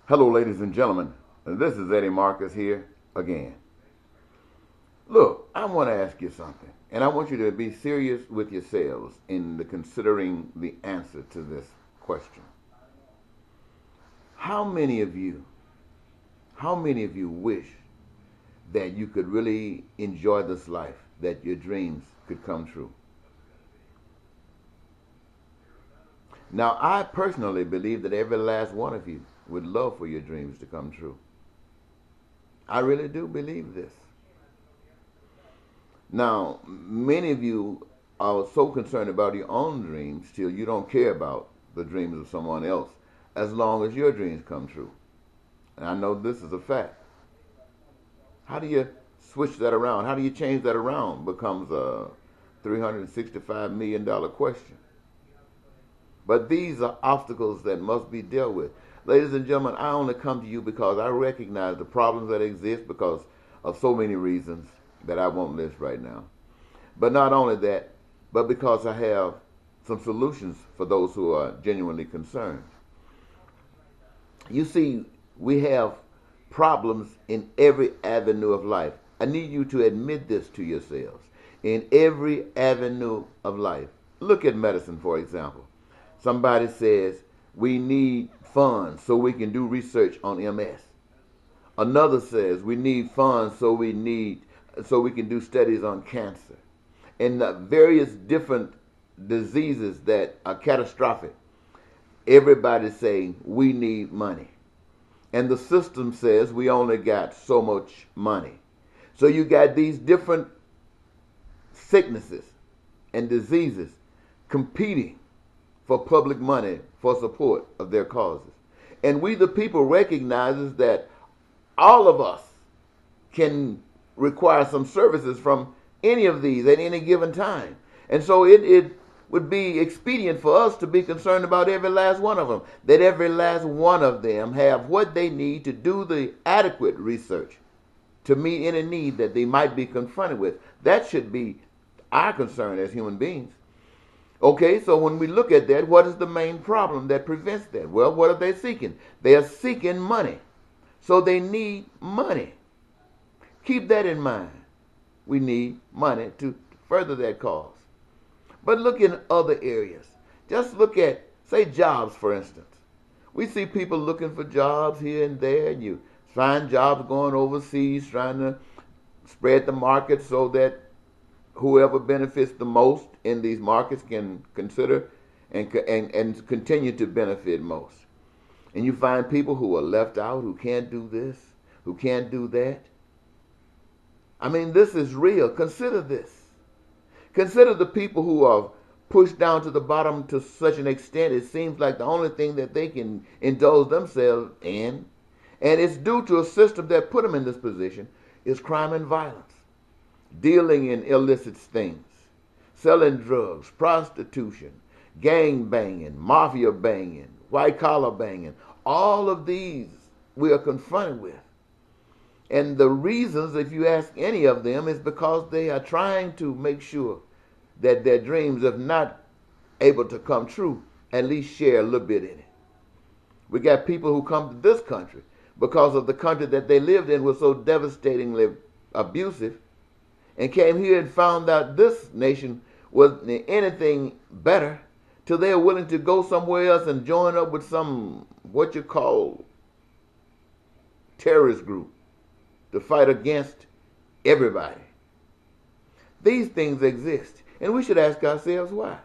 Hello, ladies and gentlemen. This is Eddie Marcus here again. Look, I want to ask you something, and I want you to be serious with yourselves in considering the answer to this question. How many of you, how many of you wish that you could really enjoy this life, that your dreams could come true? Now, I personally believe that every last one of you would love for your dreams to come true. I really do believe this. Now, many of you are so concerned about your own dreams till you don't care about the dreams of someone else as long as your dreams come true. And I know this is a fact. How do you switch that around? How do you change that around? Becomes a $365 million question. But these are obstacles that must be dealt with. Ladies and gentlemen, I only come to you because I recognize the problems that exist because of so many reasons that I won't list right now. But not only that, but because I have some solutions for those who are genuinely concerned. You see, we have problems in every avenue of life. I need you to admit this to yourselves. In every avenue of life. Look at medicine, for example. Somebody says, we need funds so we can do research on MS. Another says, we need funds so we can do studies on cancer. And the various different diseases that are catastrophic. Everybody's saying, we need money. And the system says we only got so much money. So you got these different sicknesses and diseases competing for public money for support of their causes. And we the people recognizes that all of us can require some services from any of these at any given time. And so it would be expedient for us to be concerned about every last one of them, that every last one of them have what they need to do the adequate research to meet any need that they might be confronted with. That should be our concern as human beings. Okay, so when we look at that, what is the main problem that prevents that? Well, what are they seeking? They are seeking money. So they need money. Keep that in mind. We need money to further that cause. But look in other areas. Just look at, say, jobs, for instance. We see people looking for jobs here and there, and you find jobs going overseas, trying to spread the market so that whoever benefits the most in these markets can consider and continue to benefit most. And you find people who are left out, who can't do this, who can't do that. I mean, this is real. Consider this. Consider the people who are pushed down to the bottom to such an extent it seems like the only thing that they can indulge themselves in, and it's due to a system that put them in this position, is crime and violence, dealing in illicit things, selling drugs, prostitution, gang banging, mafia banging, white collar banging. All of these we are confronted with. And the reasons, if you ask any of them, is because they are trying to make sure that their dreams, if not able to come true, at least share a little bit in it. We got people who come to this country because of the country that they lived in was so devastatingly abusive, and came here and found out this nation wasn't anything better, till they are willing to go somewhere else and join up with some, what you call, terrorist group to fight against everybody. These things exist, and we should ask ourselves why.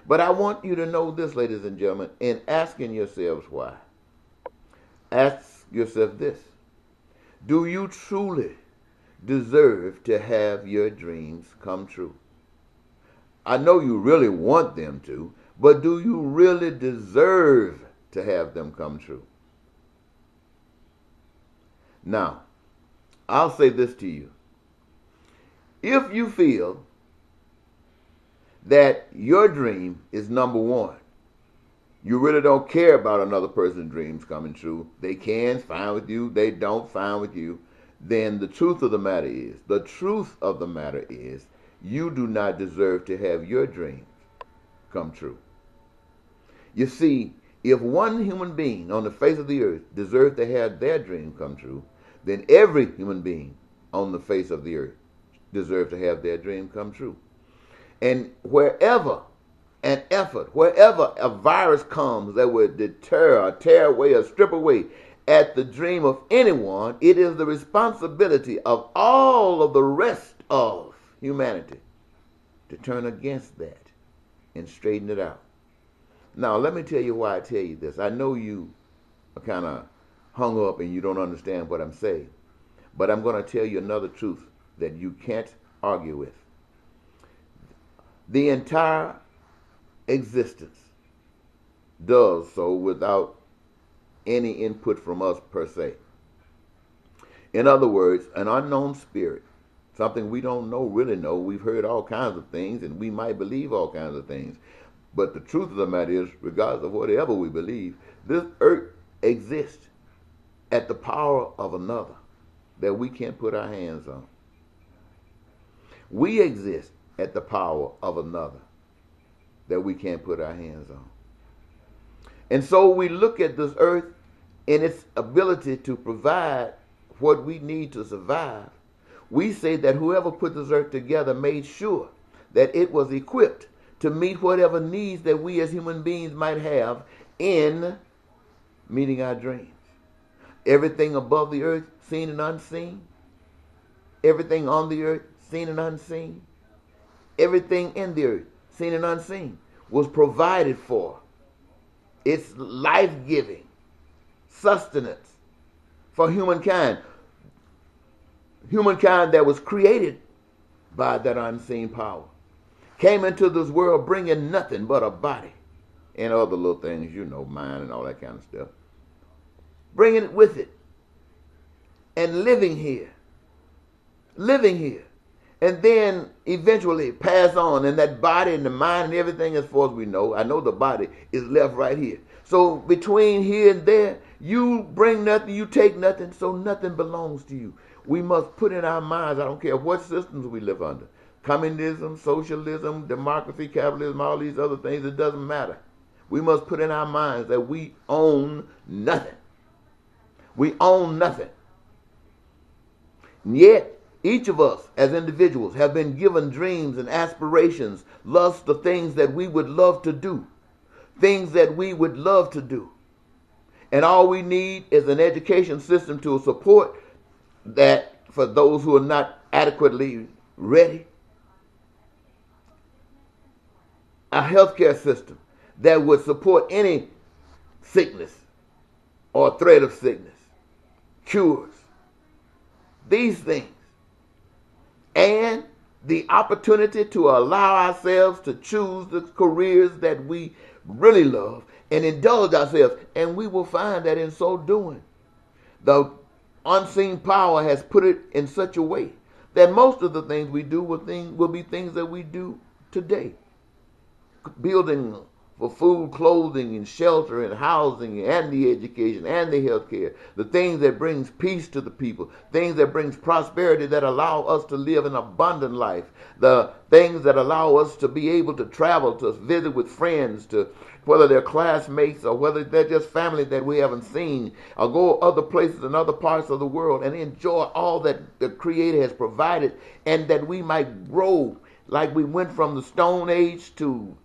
But I want you to know this, ladies and gentlemen, in asking yourselves why. Ask yourself this. Do you truly deserve to have your dreams come true? I know you really want them to, but do you really deserve to have them come true? Now, I'll say this to you. If you feel that your dream is number one, you really don't care about another person's dreams coming true, they can, fine with you, they don't, fine with you, then the truth of the matter is, you do not deserve to have your dreams come true. You see, If one human being on the face of the earth deserved to have their dream come true, then every human being on the face of the earth deserves to have their dream come true. And wherever wherever a virus comes that would deter or tear away or strip away at the dream of anyone, it is the responsibility of all of the rest of humanity to turn against that and straighten it out. Now, let me tell you why I tell you this. I know you are kind of hung up and you don't understand what I'm saying, but I'm going to tell you another truth that you can't argue with. The entire existence does so without any input from us per se. In other words, an unknown spirit, something we don't really know. We've heard all kinds of things and we might believe all kinds of things. But the truth of the matter is, regardless of whatever we believe, this earth exists at the power of another that we can't put our hands on. We exist at the power of another that we can't put our hands on. And so we look at this earth and its ability to provide what we need to survive. We say that whoever put this earth together made sure that it was equipped to meet whatever needs that we as human beings might have in meeting our dreams. Everything above the earth, seen and unseen. Everything on the earth, seen and unseen. Everything in the earth, seen and unseen, was provided for. It's life-giving sustenance for humankind. Humankind that was created by that unseen power came into this world bringing nothing but a body and other little things, mind and all that kind of stuff. Bringing it with it and living here. And then eventually pass on, and that body and the mind and everything, as far as we know, I know the body is left right here. So between here and there, you bring nothing, you take nothing, so nothing belongs to you. We must put in our minds, I don't care what systems we live under, communism, socialism, democracy, capitalism, all these other things, it doesn't matter. We must put in our minds that we own nothing. We own nothing. And yet, each of us as individuals have been given dreams and aspirations, lusts, the things that we would love to do. Things that we would love to do. And all we need is an education system to support that for those who are not adequately ready. A healthcare system that would support any sickness or threat of sickness. Cures. These things. And the opportunity to allow ourselves to choose the careers that we really love and indulge ourselves. And we will find that in so doing, the unseen power has put it in such a way that most of the things we do will be things that we do today. Building for food, clothing, and shelter, and housing, and the education, and the health care. The things that brings peace to the people. Things that brings prosperity that allow us to live an abundant life. The things that allow us to be able to travel, to visit with friends, to whether they're classmates or whether they're just family that we haven't seen, or go other places in other parts of the world and enjoy all that the Creator has provided, and that we might grow like we went from the Stone Age to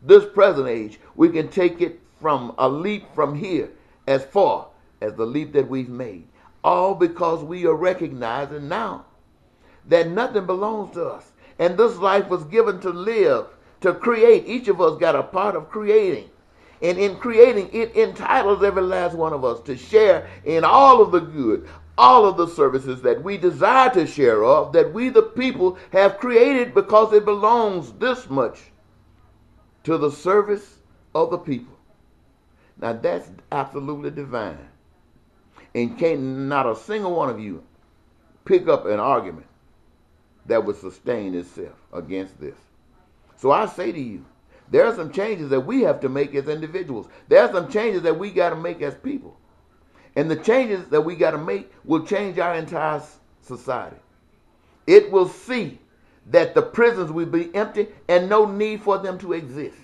this present age. We can take it from a leap from here as far as the leap that we've made. All because we are recognizing now that nothing belongs to us. And this life was given to live, to create. Each of us got a part of creating. And in creating, it entitles every last one of us to share in all of the good, all of the services that we desire to share of, that we the people have created, because it belongs this much to the service of the people. Now that's absolutely divine. And can't not a single one of you pick up an argument that would sustain itself against this. So I say to you, there are some changes that we have to make as individuals. There are some changes that we got to make as people. And the changes that we got to make will change our entire society. It will see that the prisons will be empty and no need for them to exist.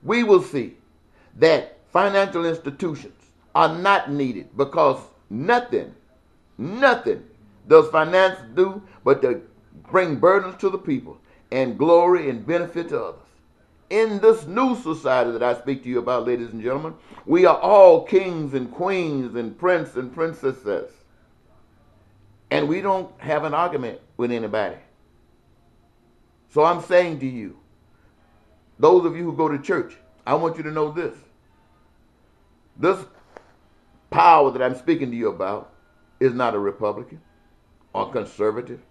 We will see that financial institutions are not needed because nothing does finance do but to bring burdens to the people and glory and benefit to others. In this new society that I speak to you about, ladies and gentlemen, we are all kings and queens and prince and princesses. And we don't have an argument with anybody. So I'm saying to you, those of you who go to church, I want you to know this. This power that I'm speaking to you about is not a Republican or conservative.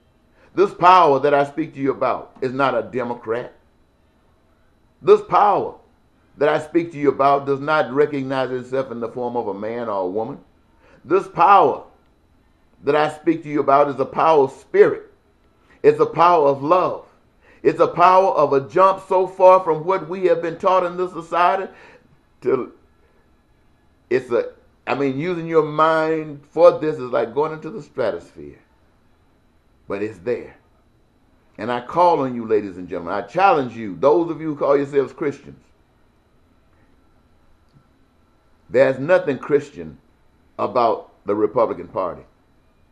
This power that I speak to you about is not a Democrat. This power that I speak to you about does not recognize itself in the form of a man or a woman. This power that I speak to you about is a power of spirit. It's a power of love. It's a power of a jump so far from what we have been taught in this society to using your mind for this is like going into the stratosphere. But it's there. And I call on you, ladies and gentlemen. I challenge you, those of you who call yourselves Christians. There's nothing Christian about the Republican Party.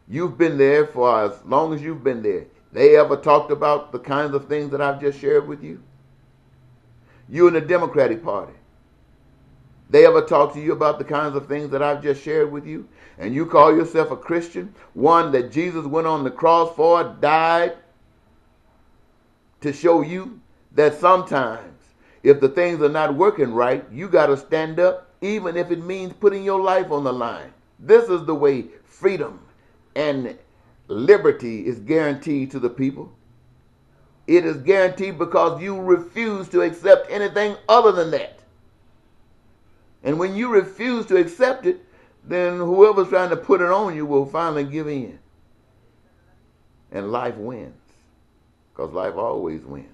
You've been there for as long as you've been there. They ever talked about the kinds of things that I've just shared with you? You in the Democratic Party. They ever talk to you about the kinds of things that I've just shared with you? And you call yourself a Christian, one that Jesus went on the cross for, died to show you that sometimes if the things are not working right, you got to stand up, even if it means putting your life on the line. This is the way freedom and liberty is guaranteed to the people. It is guaranteed because you refuse to accept anything other than that. And when you refuse to accept it, then whoever's trying to put it on you will finally give in. And life wins. Because life always wins.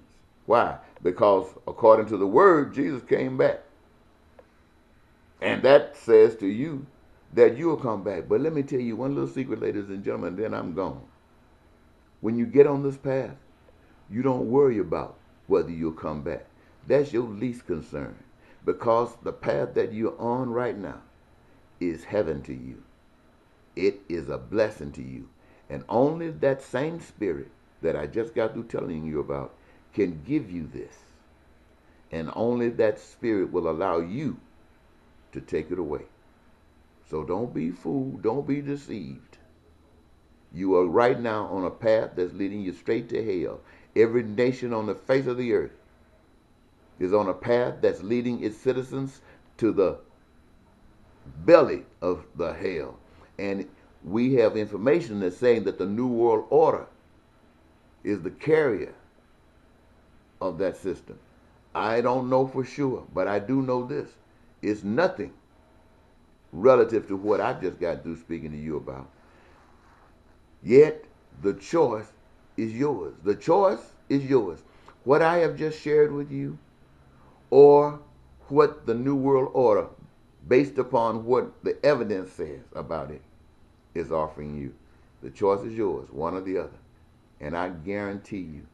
Why? Because according to the word, Jesus came back. And that says to you that you'll come back. But let me tell you one little secret, ladies and gentlemen, then I'm gone. When you get on this path, you don't worry about whether you'll come back. That's your least concern. Because the path that you're on right now is heaven to you. It is a blessing to you. And only that same spirit that I just got through telling you about can give you this. And only that spirit will allow you to take it away. So don't be fooled. Don't be deceived. You are right now on a path that's leading you straight to hell. Every nation on the face of the earth is on a path that's leading its citizens to the belly of the hell. And we have information that's saying that the New World Order is the carrier of that system. I don't know for sure, but I do know this. It's nothing relative to what I just got through speaking to you about. Yet, the choice is yours. The choice is yours. What I have just shared with you, or what the New World Order, based upon what the evidence says about it, is offering you. The choice is yours, one or the other. And I guarantee you,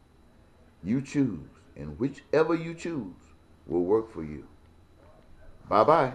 you choose, and whichever you choose will work for you. Bye-bye.